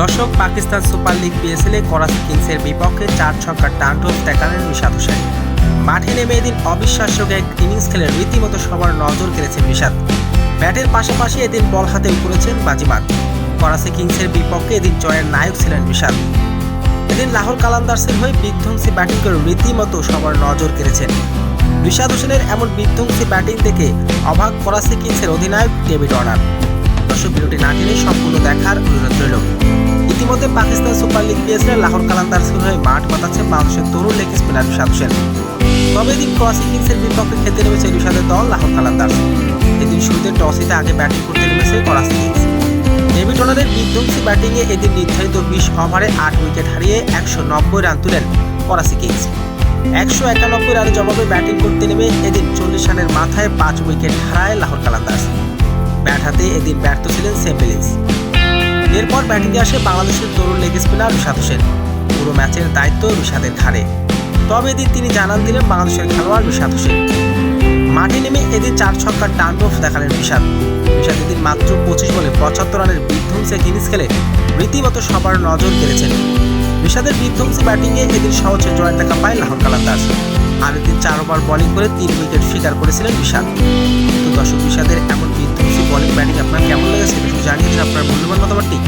দর্শক, Pakistan super league PSL এ করাচি কিংসের বিপক্ষে 4 ছক্কার টার্নওভার দেখালেন রিশাদ হোসেন। মাঠে নেমে এদিন অবিশ্বাস্য এক ইনিংস খেলে রীতিমতো সবার নজর কেড়েছেন রিশাদ। ব্যাটের পাশাপাশি এদিন বল হাতেও করেছেন বাজিমাত। করাচি কিংসের বিপক্ষে এদিন জয়ের নায়ক ছিলেন রিশাদ। এদিন লাহোর কালান্দার্সের হয়ে বিধ্বংসী ব্যাটিং করে রীতিমতো সবার নজর কেড়েছেন। রিশাদ হোসেনের এমন বিধ্বংসী ব্যাটিং দেখে অবাক করাচি কিংসের অধিনায়ক ডেভিড ওয়ার্নার। দর্শক, ভিডিওটি না টেনে সম্পূর্ণ দেখার অনুরোধ রইল। ইতিমধ্যে Pakistan super league PSL Lahore কালান্দার্সের হয়ে মাঠ পাতাচ্ছে বাংলাদেশের তরুণ লেগ স্পিনার রিশাদ হোসেন। তবে এদিন করাচি কিংসের বিপক্ষে খেলতে নেমেছে রিশাদের দল লাহোর কালান্দার্স। এদিন শুরুতে টস জিতে আগে ব্যাটিং করতে নেমেছে করাচি কিংস। ডেভিড ওয়ার্নারের বিধ্বংসী ব্যাটিংয়ে এদিন নির্ধারিত 20 ওভারে 8 উইকেট হারিয়ে 190 রান তুলেন করাচি কিংস। 191 রানের জবাবে ব্যাটিং করতে নেমে এদিন 40 রানের মাথায় 5 উইকেট হারায় লাহোর কালান্দার্স। ব্যাট হাতে এদিন ব্যর্থ ছিলেন সেম বিলিংস। এরপর ব্যাটিংয়ে আসে বাংলাদেশের তরুণ লেগ স্পিনার রিশাদ হোসেন। পুরো ম্যাচের দায়িত্ব রিশাদের ঘাড়ে। তবে এদিন তিনি জানান দিলেন বাংলাদেশের খেলোয়াড় রিশাদ হোসেন। মাঠে নেমে এদিন 4 ছক্কার টার্নওভার দেখালেন রিশাদ এদিন মাত্র 25 বলে 75 রানের বিধ্বংসী ইনিংস খেলে রীতিমতো সবার নজর কেড়েছেন। রিশাদের বিধ্বংসী ব্যাটিংয়ে এদিন সহজে জয়ের দেখা পায় লাহোর কালান্দার্স। আর এদিন 4 ওভার বোলিং করে 3 উইকেট শিকার করেছিলেন রিশাদ। তো দর্শক, রিশাদের এমন বিধ্বংসী বোলিং ব্যাটিং আপনার কেমন লেগেছে সেটা জানিয়ে দিন আপনার মূল্যবান মতামতটি।